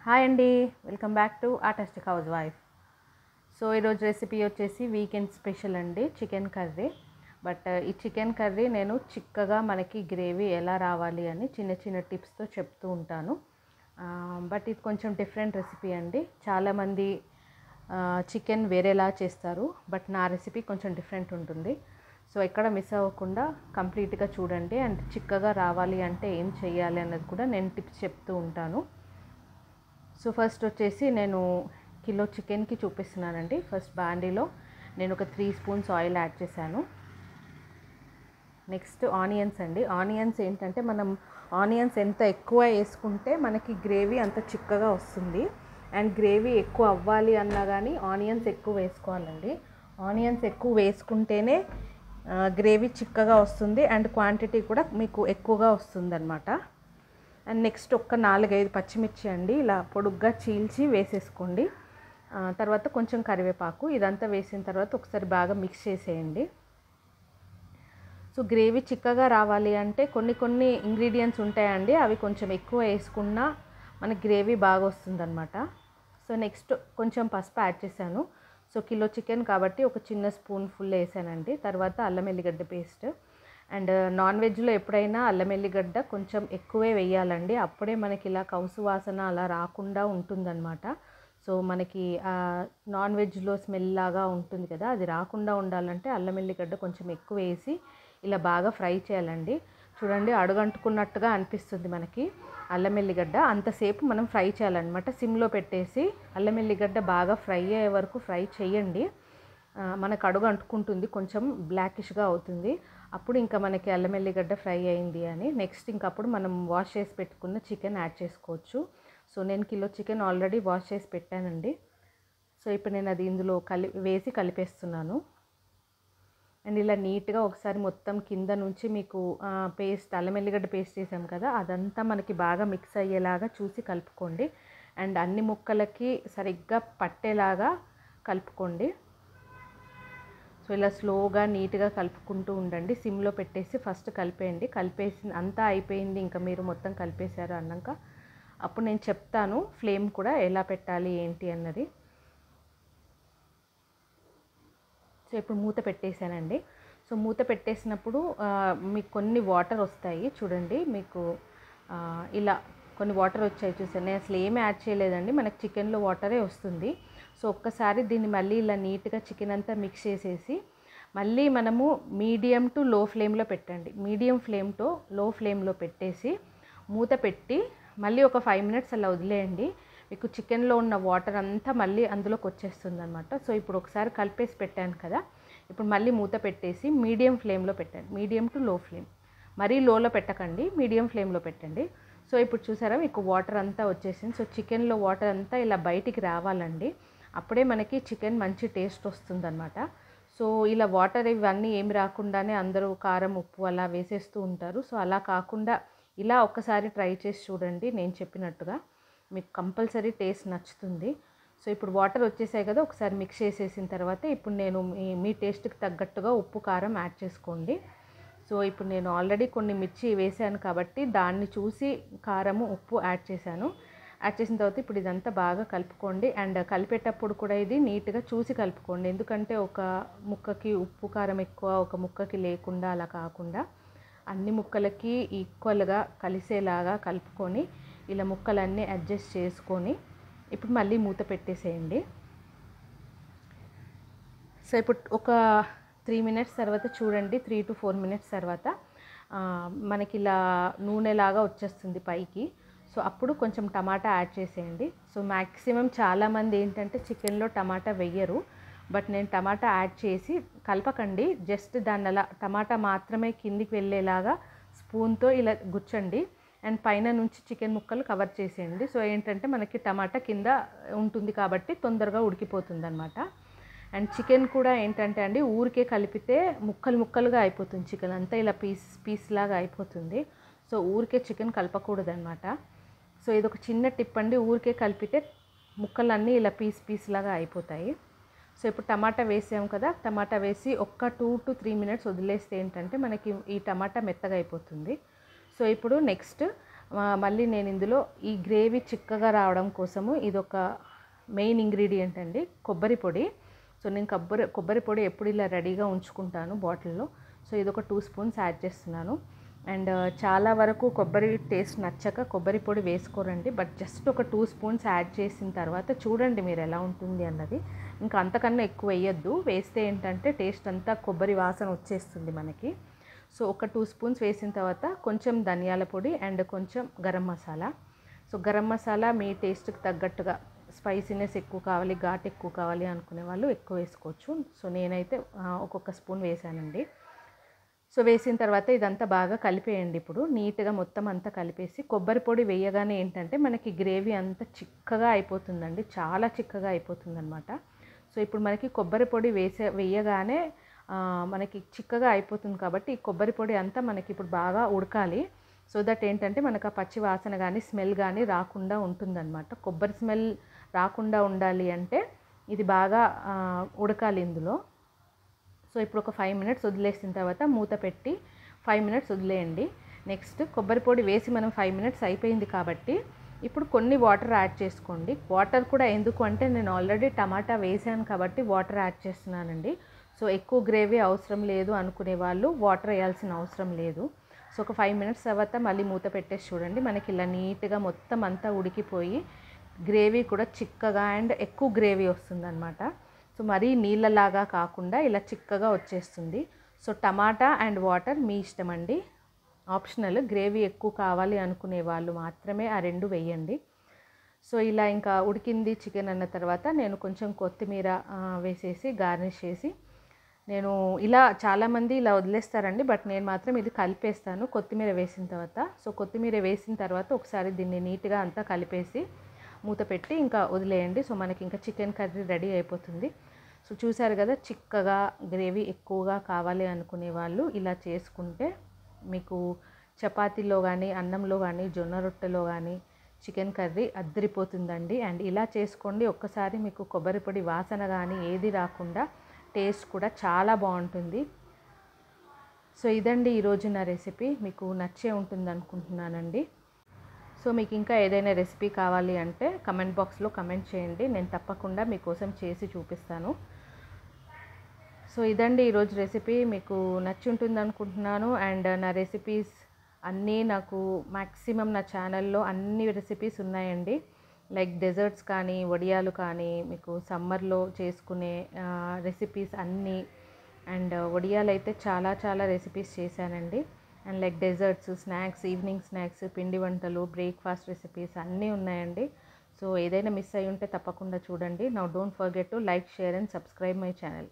Hi అండి, welcome back to artistic house wife. So ఈరోజు recipe వచ్చేసి వీకెండ్ స్పెషల్ అండి, చికెన్ కర్రీ. బట్ ఈ చికెన్ కర్రీ నేను చిక్కగా మనకి గ్రేవీ ఎలా రావాలి అని చిన్న చిన్న టిప్స్తో చెప్తూ ఉంటాను. బట్ ఇది కొంచెం డిఫరెంట్ రెసిపీ అండి. చాలామంది చికెన్ వేరేలా చేస్తారు, బట్ నా రెసిపీ కొంచెం డిఫరెంట్ ఉంటుంది. సో ఎక్కడ మిస్ అవ్వకుండా కంప్లీట్గా చూడండి. అండ్ చిక్కగా రావాలి అంటే ఏం చేయాలి అన్నది కూడా నేను టిప్స్ చెప్తూ ఉంటాను. సో ఫస్ట్ వచ్చేసి నేను కిలో చికెన్కి చూపిస్తున్నానండి. ఫస్ట్ బాండీలో నేను ఒక 3 స్పూన్స్ ఆయిల్ యాడ్ చేశాను. నెక్స్ట్ ఆనియన్స్ అండి. ఆనియన్స్ ఏంటంటే మనం ఆనియన్స్ ఎంత ఎక్కువ వేసుకుంటే మనకి గ్రేవీ అంత చిక్కగా వస్తుంది. అండ్ గ్రేవీ ఎక్కువ అవ్వాలి అన్నా కానీ ఆనియన్స్ ఎక్కువ వేసుకోవాలండి. ఆనియన్స్ ఎక్కువ వేసుకుంటేనే గ్రేవీ చిక్కగా వస్తుంది అండ్ క్వాంటిటీ కూడా మీకు ఎక్కువగా వస్తుంది అన్నమాట. అండ్ నెక్స్ట్ ఒక 4-5 పచ్చిమిర్చి అండి, ఇలా పొడుగ్గా చీల్చి వేసేసుకోండి. తర్వాత కొంచెం కరివేపాకు, ఇదంతా వేసిన తర్వాత ఒకసారి బాగా మిక్స్ చేసేయండి. సో గ్రేవీ చిక్కగా రావాలి అంటే కొన్ని ఇంగ్రీడియంట్స్ ఉంటాయండి, అవి కొంచెం ఎక్కువ వేసుకున్నా మనకి గ్రేవీ బాగా వస్తుందన్నమాట. సో నెక్స్ట్ కొంచెం పసుపు యాడ్ చేశాను. సో కిలో చికెన్ కాబట్టి ఒక చిన్న స్పూన్ ఫుల్ వేసానండి. తర్వాత అల్లం ఎల్లిగడ్డ పేస్ట్. అండ్ నాన్ వెజ్లో ఎప్పుడైనా అల్లం ఎల్లిగడ్డ కొంచెం ఎక్కువే వేయాలండి, అప్పుడే మనకి ఇలా కౌసు వాసన అలా రాకుండా ఉంటుందన్నమాట. సో మనకి నాన్ వెజ్లో స్మెల్ లాగా ఉంటుంది కదా, అది రాకుండా ఉండాలంటే అల్లం ఎల్లిగడ్డ కొంచెం ఎక్కువ వేసి ఇలా బాగా ఫ్రై చేయాలండి. చూడండి, అడుగంటుకున్నట్టుగా అనిపిస్తుంది మనకి అల్లం ఎల్లిగడ్డ, అంతసేపు మనం ఫ్రై చేయాలన్నమాట. సిమ్లో పెట్టేసి అల్లం ఎల్లిగడ్డ బాగా ఫ్రై అయ్యే వరకు ఫ్రై చేయండి. మనకు అడుగు అంటుకుంటుంది, కొంచెం బ్లాకిష్గా అవుతుంది. అప్పుడు ఇంకా మనకి అల్లం ఎల్లిగడ్డ ఫ్రై అయింది అని. నెక్స్ట్ ఇంకప్పుడు మనం వాష్ చేసి పెట్టుకున్న చికెన్ యాడ్ చేసుకోవచ్చు. సో నేను కిలో చికెన్ ఆల్రెడీ వాష్ చేసి పెట్టానండి. సో ఇప్పుడు నేను అది ఇందులో వేసి కలిపేస్తున్నాను. అండ్ ఇలా నీట్గా ఒకసారి మొత్తం కింద నుంచి మీకు పేస్ట్ అల్లం ఎల్లిగడ్డ పేస్ట్ చేసాం కదా, అదంతా మనకి బాగా మిక్స్ అయ్యేలాగా చూసి కలుపుకోండి. అండ్ అన్ని ముక్కలకి సరిగ్గా పట్టేలాగా కలుపుకోండి. సో ఇలా స్లోగా నీట్గా కలుపుకుంటూ ఉండండి. సిమ్లో పెట్టేసి ఫస్ట్ కలిపేయండి. కలిపేసి అంతా అయిపోయింది, ఇంకా మీరు మొత్తం కలిపేశారు అన్నాక అప్పుడు నేను చెప్తాను ఫ్లేమ్ కూడా ఎలా పెట్టాలి ఏంటి అన్నది. సో ఇప్పుడు మూత పెట్టేశానండి. సో మూత పెట్టేసినప్పుడు మీకు కొన్ని వాటర్ వస్తాయి చూడండి, మీకు ఇలా కొన్ని వాటర్ వచ్చాయి చూసాను. నేను అసలు ఏమీ యాడ్ చేయలేదండి, మనకి చికెన్లో వాటరే వస్తుంది. సో ఒక్కసారి దీన్ని మళ్ళీ ఇలా నీట్గా చికెన్ అంతా మిక్స్ చేసేసి మళ్ళీ మనము మీడియం టు లో ఫ్లేమ్లో పెట్టండి. మీడియం ఫ్లేమ్ టు లో ఫ్లేమ్లో పెట్టేసి మూత పెట్టి మళ్ళీ ఒక 5 మినిట్స్ అలా వదిలేయండి. మీకు చికెన్లో ఉన్న వాటర్ అంతా మళ్ళీ అందులోకి వచ్చేస్తుంది అనమాట. సో ఇప్పుడు ఒకసారి కలిపేసి పెట్టాను కదా, ఇప్పుడు మళ్ళీ మూత పెట్టేసి మీడియం ఫ్లేమ్లో పెట్టండి. మీడియం టు లో ఫ్లేమ్, మరీ లోలో పెట్టకండి, మీడియం ఫ్లేమ్లో పెట్టండి. సో ఇప్పుడు చూసారా మీకు వాటర్ అంతా వచ్చేసింది. సో చికెన్లో వాటర్ అంతా ఇలా బయటికి రావాలండి, అప్పుడే మనకి చికెన్ మంచి టేస్ట్ వస్తుందన్నమాట. సో ఇలా వాటర్ ఇవన్నీ ఏమి రాకుండానే అందరూ కారం ఉప్పు అలా వేసేస్తూ ఉంటారు. సో అలా కాకుండా ఇలా ఒక్కసారి ట్రై చేసి చూడండి, నేను చెప్పినట్టుగా మీకు కంపల్సరీ టేస్ట్ నచ్చుతుంది. సో ఇప్పుడు వాటర్ వచ్చేసాయి కదా, ఒకసారి మిక్స్ చేసేసిన తర్వాత ఇప్పుడు నేను మీ టేస్ట్కి తగ్గట్టుగా ఉప్పు కారం యాడ్ చేసుకోండి. సో ఇప్పుడు నేను ఆల్రెడీ కొన్ని మిర్చి వేసాను కాబట్టి దాన్ని చూసి కారము ఉప్పు యాడ్ చేశాను. యాడ్ చేసిన తర్వాత ఇప్పుడు ఇదంతా బాగా కలుపుకోండి. అండ్ కలిపేటప్పుడు కూడా ఇది నీట్గా చూసి కలుపుకోండి, ఎందుకంటే ఒక ముక్కకి ఉప్పు కారం ఎక్కువ, ఒక ముక్కకి లేకుండా అలా కాకుండా అన్ని ముక్కలకి ఈక్వల్గా కలిసేలాగా కలుపుకొని ఇలా ముక్కలన్నీ అడ్జస్ట్ చేసుకొని ఇప్పుడు మళ్ళీ మూత పెట్టేసేయండి. సో ఇప్పుడు ఒక 3 మినిట్స్ తర్వాత చూడండి, 3 to 4 మినిట్స్ తర్వాత మనకి ఇలా నూనెలాగా వచ్చేస్తుంది పైకి. సో అప్పుడు కొంచెం టమాటా యాడ్ చేసేయండి. సో మ్యాక్సిమం చాలామంది ఏంటంటే చికెన్లో టమాటా వెయ్యరు, బట్ నేను టమాటా యాడ్ చేసి కలపకండి, జస్ట్ దాన్ని అలా టమాటా మాత్రమే కిందికి వెళ్ళేలాగా స్పూన్తో ఇలా గుచ్చండి. అండ్ పైన నుంచి చికెన్ ముక్కలు కవర్ చేసేయండి. సో ఏంటంటే మనకి టమాటా కింద ఉంటుంది కాబట్టి తొందరగా ఉడికిపోతుంది అనమాట. అండ్ చికెన్ కూడా ఏంటంటే అండి, ఊరికే కలిపితే ముక్కలుగా అయిపోతుంది చికెన్ అంతా, ఇలా పీస్ లాగా అయిపోతుంది. సో ఊరికే చికెన్ కలపకూడదు అనమాట. సో ఇది ఒక చిన్న టిప్ అండి, ఊరికే కలిపితే ముక్కలన్నీ ఇలా పీస్ లాగా అయిపోతాయి. సో ఇప్పుడు టమాటా వేసాం కదా, టమాటా వేసి ఒక్క 2 to 3 మినిట్స్ వదిలేస్తే ఏంటంటే మనకి ఈ టమాటా మెత్తగా అయిపోతుంది. సో ఇప్పుడు నెక్స్ట్ మళ్ళీ నేను ఇందులో ఈ గ్రేవీ చిక్కగా రావడం కోసము ఇదొక మెయిన్ ఇంగ్రీడియంట్ అండి, కొబ్బరి పొడి. సో నేను కొబ్బరి పొడి ఎప్పుడు ఇలా రెడీగా ఉంచుకుంటాను బాటిల్లో. సో ఇదొక 2 స్పూన్స్ యాడ్ చేస్తున్నాను. అండ్ చాలా వరకు కొబ్బరి టేస్ట్ నచ్చక కొబ్బరి పొడి వేసుకోరండి, బట్ జస్ట్ ఒక 2 స్పూన్స్ యాడ్ చేసిన తర్వాత చూడండి మీరు ఎలా ఉంటుంది అన్నది. ఇంకా అంతకన్నా ఎక్కువ వేయద్దు, వేస్తే ఏంటంటే టేస్ట్ అంతా కొబ్బరి వాసన వచ్చేస్తుంది మనకి. సో ఒక 2 స్పూన్స్ వేసిన తర్వాత కొంచెం ధనియాల పొడి అండ్ కొంచెం గరం మసాలా. సో గరం మసాలా మీ టేస్ట్కి తగ్గట్టుగా, స్పైసీనెస్ ఎక్కువ కావాలి, ఘాట్ ఎక్కువ కావాలి అనుకునే వాళ్ళు ఎక్కువ వేసుకోవచ్చు. సో నేనైతే ఒక్కొక్క స్పూన్ వేసానండి. సో వేసిన తర్వాత ఇదంతా బాగా కలిపేయండి. ఇప్పుడు నీట్గా మొత్తం అంతా కలిపేసి, కొబ్బరి పొడి వేయగానే ఏంటంటే మనకి గ్రేవీ అంతా చిక్కగా అయిపోతుందండి, చాలా చిక్కగా అయిపోతుందన్నమాట. సో ఇప్పుడు మనకి కొబ్బరి పొడి వేయగానే మనకి చిక్కగా అయిపోతుంది కాబట్టి ఈ కొబ్బరి పొడి అంతా మనకి ఇప్పుడు బాగా ఉడకాలి. సో దట్ ఏంటంటే మనకు ఆ పచ్చి వాసన కానీ స్మెల్ కానీ రాకుండా ఉంటుందన్నమాట. కొబ్బరి స్మెల్ రాకుండా ఉండాలి అంటే ఇది బాగా ఉడకాలి ఇందులో. సో ఇప్పుడు ఒక 5 మినిట్స్ వదిలేసిన తర్వాత మూత పెట్టి 5 మినిట్స్ వదిలేయండి. నెక్స్ట్ కొబ్బరి పొడి వేసి మనం 5 మినిట్స్ అయిపోయింది కాబట్టి ఇప్పుడు కొన్ని వాటర్ యాడ్ చేసుకోండి. వాటర్ కూడా ఎందుకు అంటే నేను ఆల్రెడీ టమాటా వేసాను కాబట్టి వాటర్ యాడ్ చేస్తున్నానండి. సో ఎక్కువ గ్రేవీ అవసరం లేదు అనుకునే వాళ్ళు వాటర్ వేయాల్సిన అవసరం లేదు. సో ఒక 5 మినిట్స్ తర్వాత మళ్ళీ మూత పెట్టేసి చూడండి, మనకి ఇలా నీట్గా మొత్తం అంతా ఉడికిపోయి గ్రేవీ కూడా చిక్కగా అండ్ ఎక్కువ గ్రేవీ వస్తుందన్నమాట. సో మరీ నీళ్ళలాగా కాకుండా ఇలా చిక్కగా వచ్చేస్తుంది. సో టమాటా అండ్ వాటర్ మీ ఇష్టం అండి, ఆప్షనల్. గ్రేవీ ఎక్కువ కావాలి అనుకునే వాళ్ళు మాత్రమే ఆ 2 వేయండి. సో ఇలా ఇంకా ఉడికింది చికెన్ అన్న తర్వాత నేను కొంచెం కొత్తిమీర వేసేసి గార్నిష్ చేసి, నేను ఇలా చాలామంది ఇలా వదిలేస్తారండి, బట్ నేను మాత్రం ఇది కలిపేస్తాను కొత్తిమీర వేసిన తర్వాత. సో కొత్తిమీర వేసిన తర్వాత ఒకసారి దీన్ని నీట్గా అంతా కలిపేసి మూత పెట్టి ఇంకా వదిలేయండి. సో మనకి ఇంకా చికెన్ కర్రీ రెడీ అయిపోతుంది. సో చూసారు కదా, చిక్కగా గ్రేవీ ఎక్కువగా కావాలి అనుకునే వాళ్ళు ఇలా చేసుకుంటే మీకు చపాతీలో కానీ అన్నంలో కానీ జొన్న రొట్టెలో కానీ చికెన్ కర్రీ అద్దరిపోతుందండి. అండ్ ఇలా చేసుకోండి, ఒక్కసారి మీకు కొబ్బరి పొడి వాసన కానీ ఏది రాకుండా టేస్ట్ కూడా చాలా బాగుంటుంది. సో ఇదండి ఈరోజు నా రెసిపీ, మీకు నచ్చే ఉంటుంది అనుకుంటున్నానండి. సో మీకు ఇంకా ఏదైనా రెసిపీ కావాలి అంటే కమెంట్ బాక్స్లో కమెంట్ చేయండి, నేను తప్పకుండా మీకోసం చేసి చూపిస్తాను. సో ఇదండి ఈరోజు రెసిపీ, మీకు నచ్చి ఉంటుంది అనుకుంటున్నాను. అండ్ నా రెసిపీస్ అన్నీ నాకు మ్యాక్సిమం నా ఛానల్లో అన్ని రెసిపీస్ ఉన్నాయండి. లైక్ డెజర్ట్స్ కానీ, వడియాలు కానీ, మీకు సమ్మర్లో చేసుకునే రెసిపీస్ అన్నీ. అండ్ వడియాలు అయితే చాలా చాలా రెసిపీస్ చేశానండి. And like desserts, snacks, evening snacks, పిండి వంటలు, బ్రేక్ఫాస్ట్ రెసిపీస్ అన్నీ ఉన్నాయండి. సో ఏదైనా మిస్ అయ్యి ఉంటే తప్పకుండా చూడండి. Now don't forget to like, share and subscribe my channel.